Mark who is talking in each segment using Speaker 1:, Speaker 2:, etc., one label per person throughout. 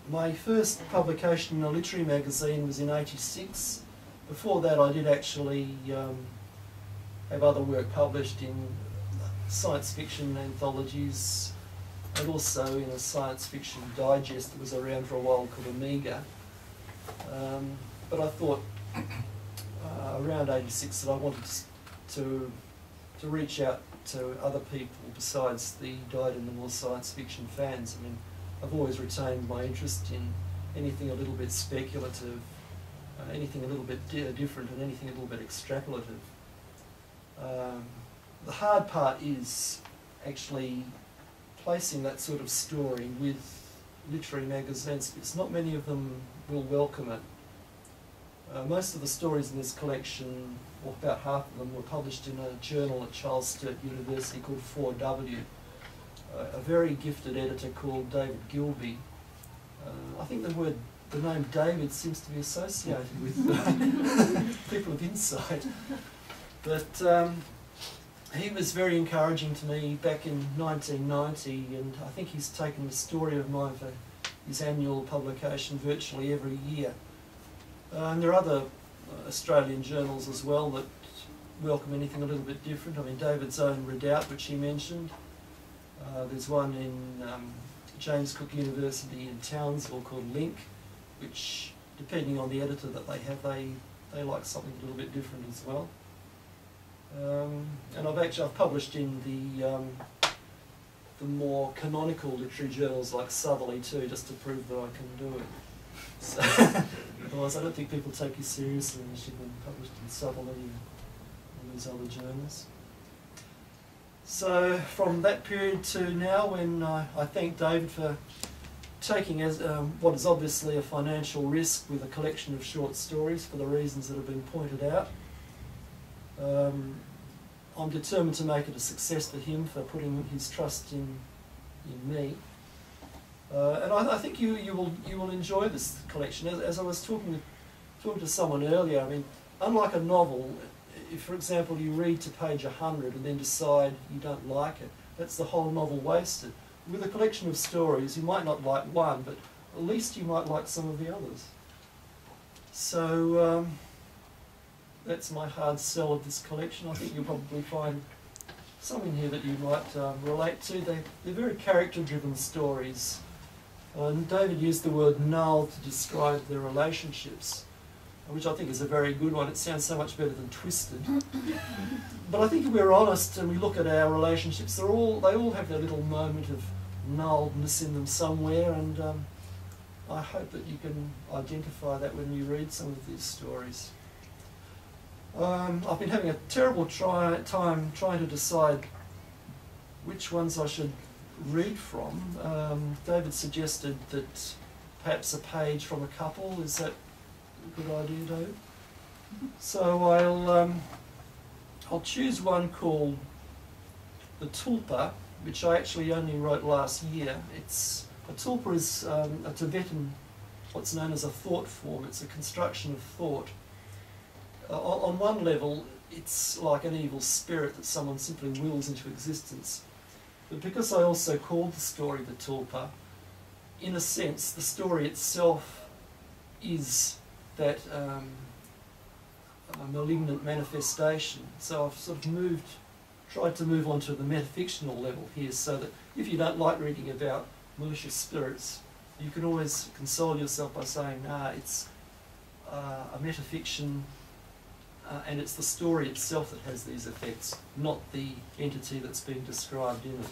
Speaker 1: my first publication in a literary magazine was in '86. Before that I did actually have other work published in science fiction anthologies and also in a science fiction digest that was around for a while called Amiga. But I thought around '86 that I wanted to reach out to other people besides the dyed-in-the-wool science fiction fans. I mean, I've always retained my interest in anything a little bit speculative, anything a little bit different, and anything a little bit extrapolative. The hard part is actually placing that sort of story with literary magazines, because not many of them will welcome it. Most of the stories in this collection, or about half of them, were published in a journal at Charles Sturt University called 4W. A very gifted editor called David Gilby. I think the name David seems to be associated with people of insight. But he was very encouraging to me back in 1990, and I think he's taken the story of mine for his annual publication virtually every year. And there are other Australian journals as well that welcome anything a little bit different. I mean, David's own Redoubt, which he mentioned. There's one in James Cook University in Townsville called Link, which, depending on the editor that they have, they like something a little bit different as well. And I've published in the more canonical literary journals like Southerly too, just to prove that I can do it. So, otherwise, I don't think people take you seriously unless you've been published in Southerly and these other journals. So, from that period to now, when I thank David for taking what is obviously a financial risk with a collection of short stories for the reasons that have been pointed out. I'm determined to make it a success for him for putting his trust in me. And I think you will enjoy this collection. As I was talking to someone earlier, I mean, unlike a novel, if, for example, you read to page 100 and then decide you don't like it, that's the whole novel wasted. With a collection of stories, you might not like one, but at least you might like some of the others. So that's my hard sell of this collection. I think you'll probably find some in here that you might relate to. They're very character-driven stories. And David used the word null to describe the relationships, which I think is a very good one. It sounds so much better than twisted. But I think if we're honest and we look at our relationships, they all have their little moment of nullness in them somewhere, and I hope that you can identify that when you read some of these stories. I've been having a terrible time trying to decide which ones I should read from. David suggested that perhaps a page from a couple. Is that a good idea, David? So I'll choose one called The Tulpa, which I actually only wrote last year. A tulpa is a Tibetan, what's known as a thought form. It's a construction of thought. On one level, it's like an evil spirit that someone simply wills into existence. But because I also called the story The Tulpa, in a sense, the story itself is that a malignant manifestation. So I've sort of tried to move on to the metafictional level here, so that if you don't like reading about malicious spirits, you can always console yourself by saying, it's a metafiction, and it's the story itself that has these effects, not the entity that's being described in it.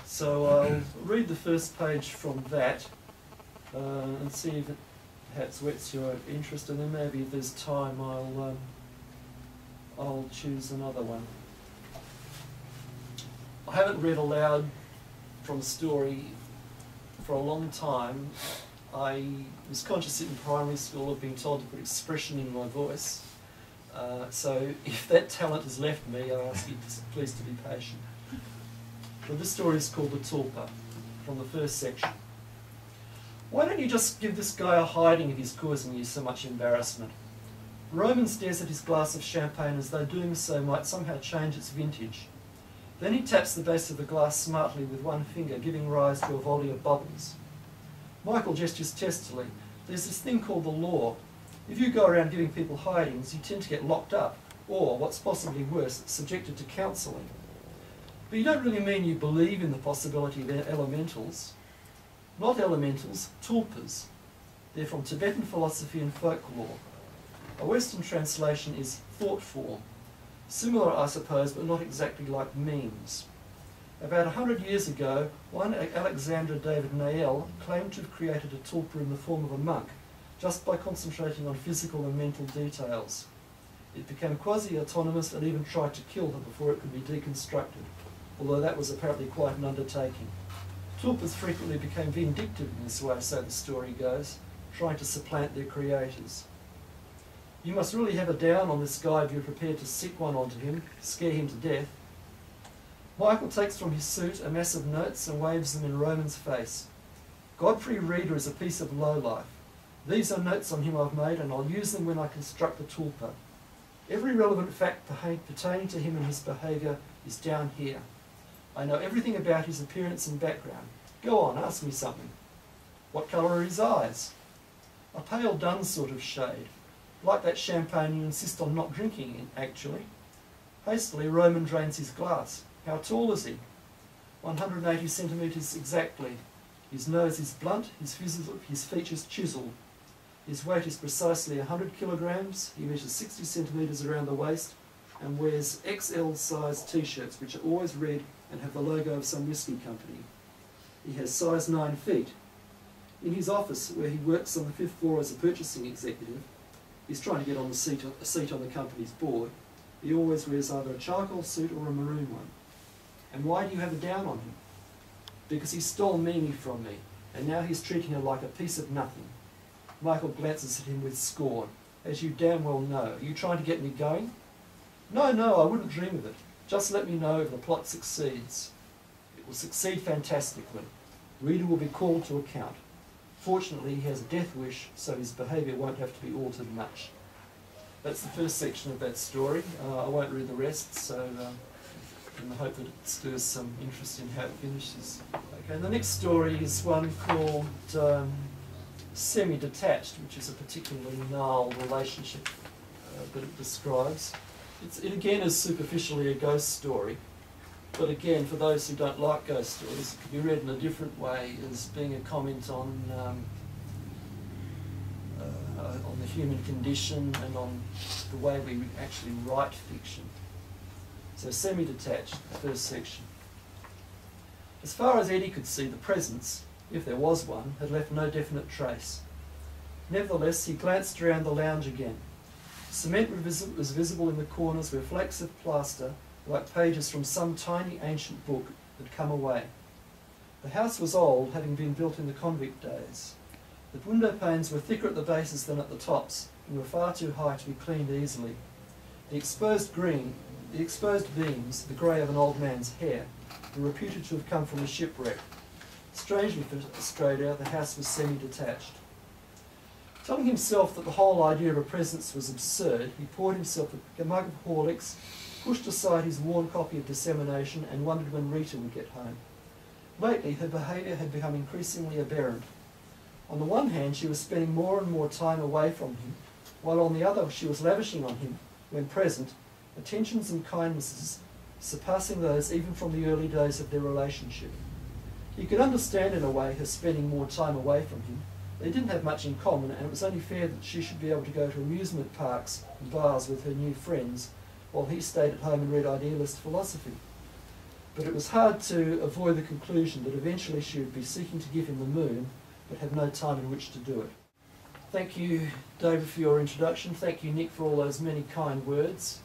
Speaker 1: So I'll read the first page from that and see if it perhaps whets your interest, and then maybe if there's time I'll choose another one. I haven't read aloud from a story for a long time. I was conscious in primary school of being told to put expression in my voice. So if that talent has left me, I ask you please to be patient. So this story is called The Tulpa, from the first section. Why don't you just give this guy a hiding if he's causing you so much embarrassment? Roman stares at his glass of champagne as though doing so might somehow change its vintage. Then he taps the base of the glass smartly with one finger, giving rise to a volley of bubbles. Michael gestures testily. There's this thing called the law. If you go around giving people hidings, you tend to get locked up, or, what's possibly worse, subjected to counselling. But you don't really mean you believe in the possibility they're elementals. Not elementals, tulpas. They're from Tibetan philosophy and folklore. A Western translation is thought form. Similar, I suppose, but not exactly like memes. About 100 years ago, one Dr David Reiter claimed to have created a tulpa in the form of a monk, just by concentrating on physical and mental details. It became quasi-autonomous and even tried to kill her before it could be deconstructed, although that was apparently quite an undertaking. Tulpas frequently became vindictive in this way, so the story goes, trying to supplant their creators. You must really have a down on this guy if you're prepared to sick one onto him, scare him to death. Michael takes from his suit a mass of notes and waves them in Roman's face. Godfrey Reiter is a piece of lowlife. These are notes on him I've made, and I'll use them when I construct the tulpa. Every relevant fact pertaining to him and his behaviour is down here. I know everything about his appearance and background. Go on, ask me something. What colour are his eyes? A pale dun sort of shade. Like that champagne you insist on not drinking in, actually. Hastily, Roman drains his glass. How tall is he? 180 centimetres exactly. His nose is blunt, his features chiselled. His weight is precisely 100 kilograms. He measures 60 centimetres around the waist and wears XL size t-shirts, which are always red and have the logo of some whisky company. He has size 9 feet. In his office, where he works on the 5th floor as a purchasing executive, he's trying to get on a seat on the company's board. He always wears either a charcoal suit or a maroon one. And why do you have a down on him? Because he stole Mimi from me, and now he's treating her like a piece of nothing. Michael glances at him with scorn. As you damn well know. Are you trying to get me going? No, I wouldn't dream of it. Just let me know if the plot succeeds. It will succeed fantastically. Reader will be called to account. Fortunately, he has a death wish, so his behaviour won't have to be altered much. That's the first section of that story. I won't read the rest, so in the hope that it stirs some interest in how it finishes. Okay, the next story is one called Semi-Detached, which is a particularly gnarled relationship that it describes. It again is superficially a ghost story, but again, for those who don't like ghost stories, it can be read in a different way as being a comment on the human condition and on the way we actually write fiction. So Semi-Detached, the first section. As far as Eddie could see, the presence, if there was one, had left no definite trace. Nevertheless, he glanced around the lounge again. Cement was visible in the corners where flakes of plaster, like pages from some tiny ancient book, had come away. The house was old, having been built in the convict days. The window panes were thicker at the bases than at the tops, and were far too high to be cleaned easily. The exposed beams, the grey of an old man's hair, were reputed to have come from a shipwreck. Strangely for Australia, the house was semi-detached. Telling himself that the whole idea of a presence was absurd, he poured himself a mug of Horlicks, pushed aside his worn copy of Dissemination, and wondered when Rita would get home. Lately, her behaviour had become increasingly aberrant. On the one hand, she was spending more and more time away from him, while on the other she was lavishing on him, when present, attentions and kindnesses surpassing those even from the early days of their relationship. He could understand in a way her spending more time away from him. They didn't have much in common, and it was only fair that she should be able to go to amusement parks and bars with her new friends, while he stayed at home and read idealist philosophy. But it was hard to avoid the conclusion that eventually she would be seeking to give him the moon, but have no time in which to do it. Thank you, David, for your introduction. Thank you, Nick, for all those many kind words.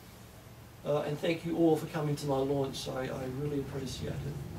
Speaker 1: And thank you all for coming to my launch. I really appreciate it.